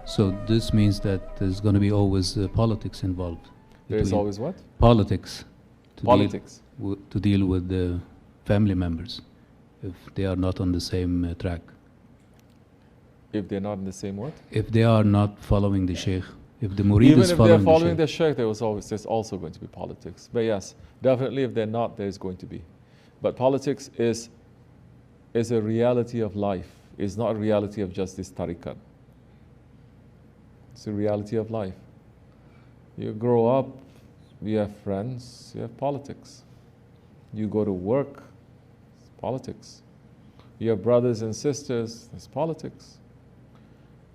So this means that there's going to be always politics involved. There's always what? Politics. Politics. To deal with the family members if they are not on the same track. If they're not in the same what? If they are not following the Shaykh. If the Murid Even is if following they're following the the Shaykh, there's also going to be politics. But yes, definitely if they're not, there's going to be. But politics is a reality of life. It's not a reality of just this tariqat. It's a reality of life. You grow up, you have friends, you have politics. You go to work, it's politics. You have brothers and sisters, there's politics.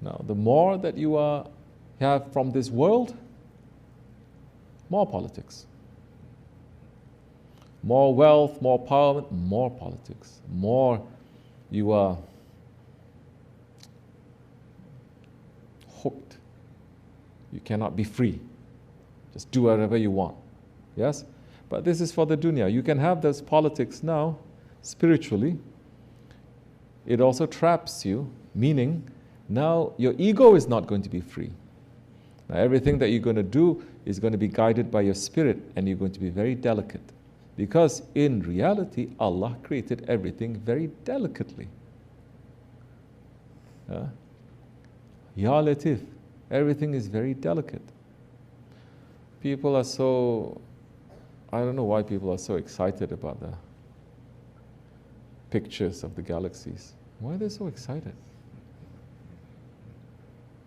Now, the more that you have from this world, more politics. More wealth, more power, more politics. More you are hooked. You cannot be free. Just do whatever you want. Yes? But this is for the dunya. You can have those politics now, spiritually. It also traps you, meaning now your ego is not going to be free. Now everything that you're going to do is going to be guided by your spirit, and you're going to be very delicate. Because in reality, Allah created everything very delicately. Ya Latif, everything is very delicate. People are so, I don't know why people are so excited about the pictures of the galaxies. Why are they so excited?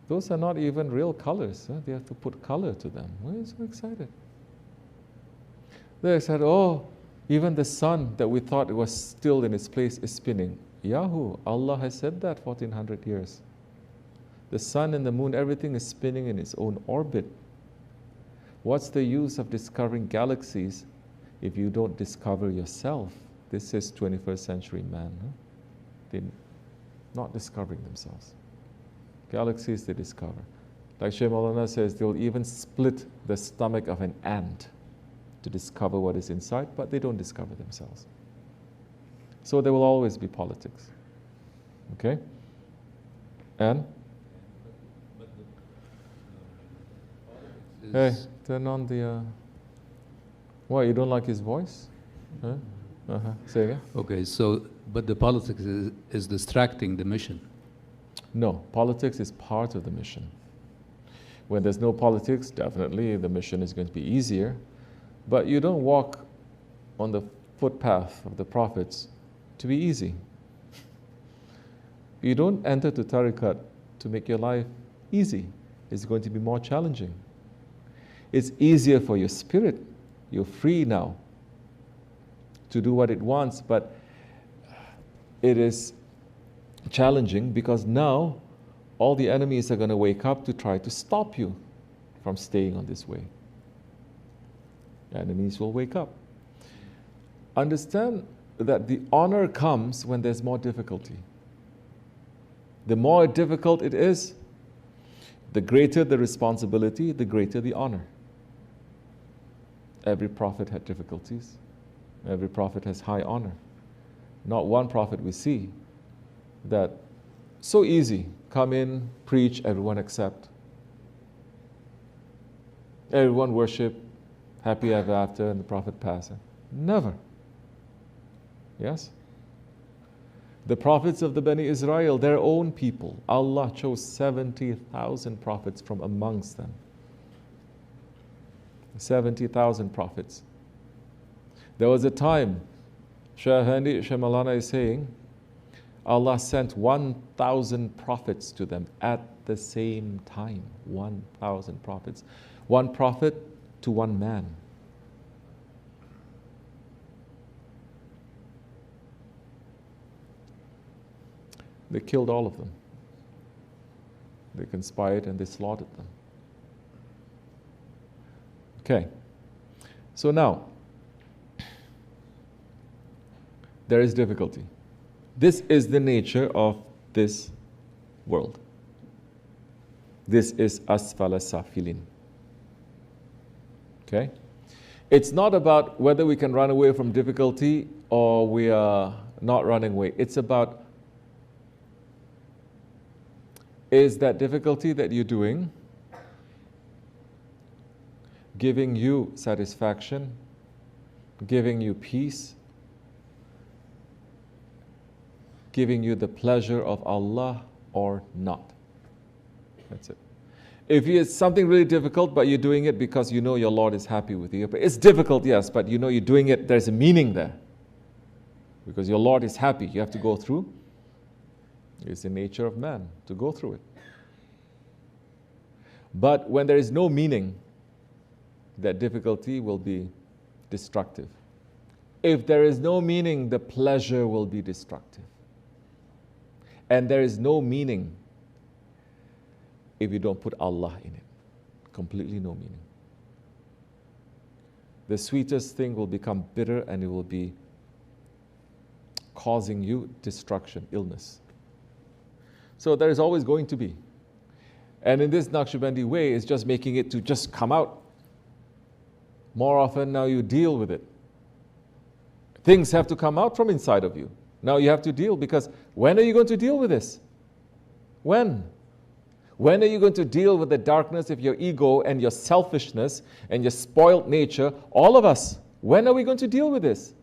Those are not even real colors. They have to put color to them. Why are you so excited? They said, oh, even the sun that we thought it was still in its place is spinning. Yahoo, Allah has said that 1400 years. The sun and the moon, everything is spinning in its own orbit. What's the use of discovering galaxies if you don't discover yourself? This is 21st century man. They're not discovering themselves. Galaxies they discover. Like Shaykh Maulana says, they'll even split the stomach of an ant to discover what is inside, but they don't discover themselves. So there will always be politics. Okay? And? Hey, turn on the... Why, you don't like his voice? Huh? Say again? Okay, so, but the politics is distracting the mission. No, politics is part of the mission. When there's no politics, definitely the mission is going to be easier. But you don't walk on the footpath of the prophets to be easy. You don't enter to tariqat to make your life easy. It's going to be more challenging. It's easier for your spirit. You're free now to do what it wants, but it is challenging because now all the enemies are going to wake up to try to stop you from staying on this way. Enemies will wake up. Understand that the honor comes when there's more difficulty. The more difficult it is, the greater the responsibility, the greater the honor. Every prophet had difficulties. Every prophet has high honor. Not one prophet we see that so easy, come in, preach, everyone accept. Everyone worship, happy ever after, and the prophet passes. Never. Yes? The prophets of the Bani Israel, their own people, Allah chose 70,000 prophets from amongst them. 70,000 prophets. There was a time, Shaykh Maulana is saying, Allah sent 1,000 prophets to them at the same time. 1,000 prophets. One prophet to one man. They killed all of them. They conspired and they slaughtered them. Okay. So now, there is difficulty. This is the nature of this world. This is asfala safilin. Okay? It's not about whether we can run away from difficulty or we are not running away. It's about Is that difficulty that you're doing giving you satisfaction, giving you peace, giving you the pleasure of Allah or not? That's it. If it's something really difficult, but you're doing it because you know your Lord is happy with you. But it's difficult, yes, but you know you're doing it, there's a meaning there. Because your Lord is happy, you have to go through. It's the nature of man to go through it. But when there is no meaning, that difficulty will be destructive. If there is no meaning, the pleasure will be destructive. And there is no meaning if you don't put Allah in it. Completely no meaning. The sweetest thing will become bitter and it will be causing you destruction, illness. So there is always going to be. And in this Nakshibendi way, it's just making it to just come out. More often now you deal with it. Things have to come out from inside of you. Now you have to deal, because when are you going to deal with this? When? When are you going to deal with the darkness of your ego and your selfishness and your spoiled nature? All of us. When are we going to deal with this?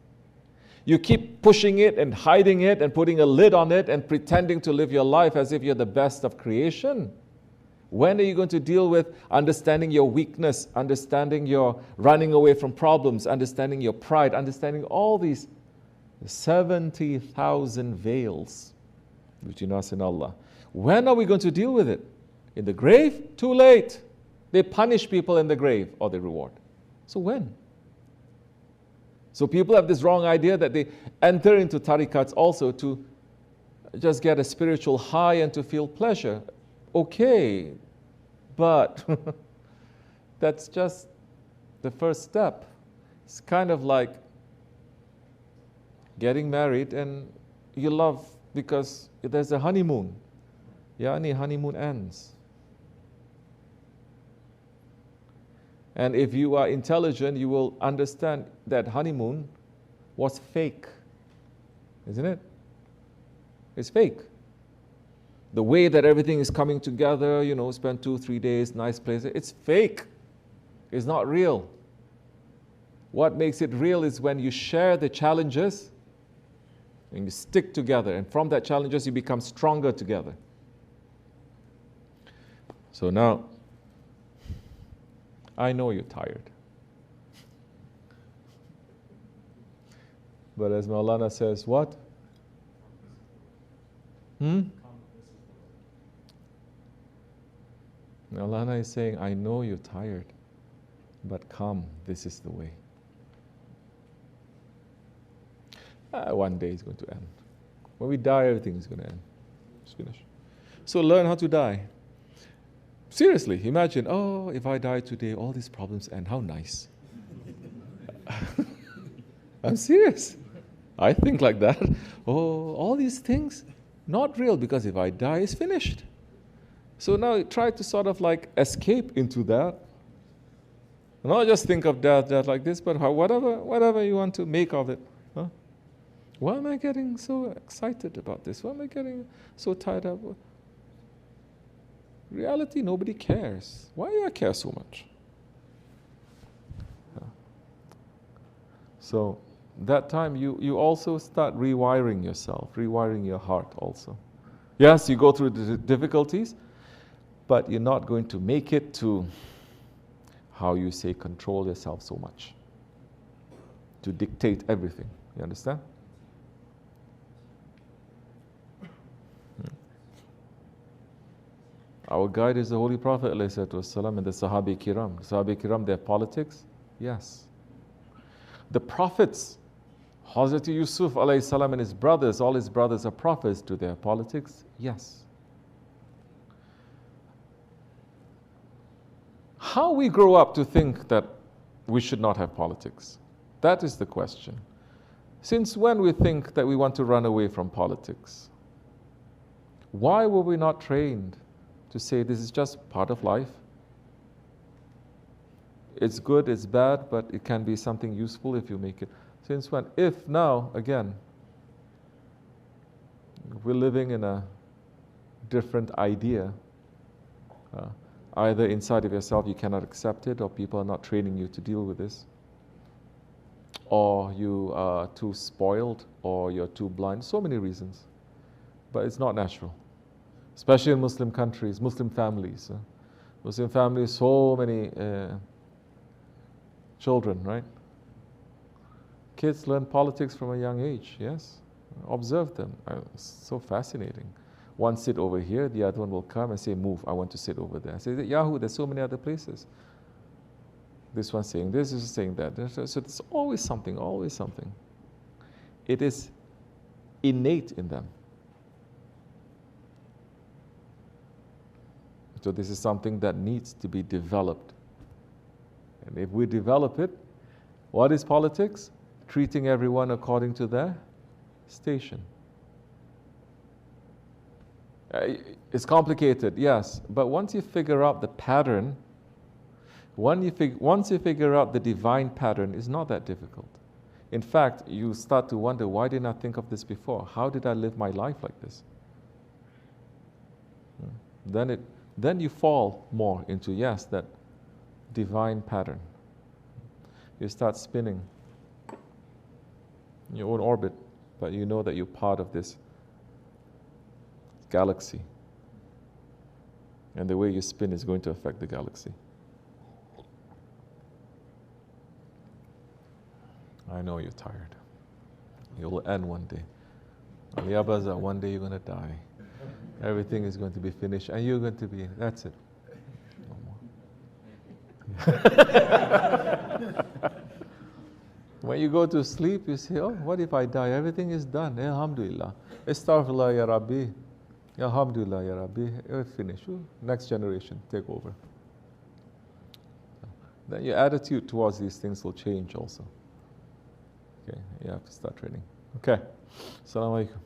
You keep pushing it and hiding it and putting a lid on it and pretending to live your life as if you're the best of creation. When are you going to deal with understanding your weakness, understanding your running away from problems, understanding your pride, understanding all these 70,000 veils between us and Allah? When are we going to deal with it? In the grave? Too late. They punish people in the grave or they reward. So when? So people have this wrong idea that they enter into tarikats also to just get a spiritual high and to feel pleasure. Okay, but that's just the first step. It's kind of like getting married and you love because there's a honeymoon. Yani honeymoon ends. And if you are intelligent, you will understand that honeymoon was fake. Isn't it? It's fake. The way that everything is coming together, spend 2-3 days, nice place, it's fake. It's not real. What makes it real is when you share the challenges and you stick together. And from that challenges, you become stronger together. So now, I know you're tired. But as Maulana says, what? Maulana is saying, I know you're tired, but come, this is the way. One day it's going to end. When we die, everything is going to end. It's finished. So learn how to die. Seriously, imagine, if I die today, all these problems end. How nice. I'm serious. I think like that. All these things, not real, because if I die, it's finished. So now try to sort of like escape into that. Not just think of death like this, but whatever you want to make of it. Huh? Why am I getting so excited about this? Why am I getting so tied up? Reality, nobody cares. Why do I care so much? So that time you also start rewiring yourself, rewiring your heart also. Yes, you go through the difficulties, but you're not going to make it to, how you say, control yourself so much. To dictate everything. You understand? Our guide is the Holy Prophet ﷺ and the Sahabi Kiram. The Sahabi Kiram, their politics? Yes. The prophets, Hazrat Yusuf ﷺ and his brothers, all his brothers are prophets. To their politics? Yes. How we grow up to think that we should not have politics? That is the question. Since when we think that we want to run away from politics? Why were we not trained to say this is just part of life? It's good, it's bad, but it can be something useful if you make it. Since when? If now, again, we're living in a different idea, Either inside of yourself you cannot accept it, or people are not training you to deal with this, or you are too spoiled, or you're too blind. So many reasons. But it's not natural. Especially in Muslim countries, Muslim families. Muslim families, so many children, right? Kids learn politics from a young age, yes? Observe them. It's so fascinating. One sit over here, the other one will come and say, move, I want to sit over there. I say, Yahoo, there's so many other places. This one's saying this, this is saying that. So there's always something, always something. It is innate in them. So this is something that needs to be developed. And if we develop it, what is politics? Treating everyone according to their station. It's complicated, yes, but once you figure out the pattern, once you figure out the divine pattern, it's not that difficult. In fact, you start to wonder, why didn't I think of this before? How did I live my life like this? Then you fall more into, yes, that divine pattern. You start spinning in your own orbit, but you know that you're part of this galaxy. And the way you spin is going to affect the galaxy. I know you're tired. You will end one day. Aliyabaza, one day you're going to die. Everything is going to be finished, and you're going to be, that's it. No more. When you go to sleep, you say, oh, what if I die? Everything is done. Alhamdulillah. Astaghfirullah ya Rabbi. Alhamdulillah ya Rabbi. You're finished. Next generation, take over. Then your attitude towards these things will change also. Okay, you have to start training. Okay. Assalamu alaikum.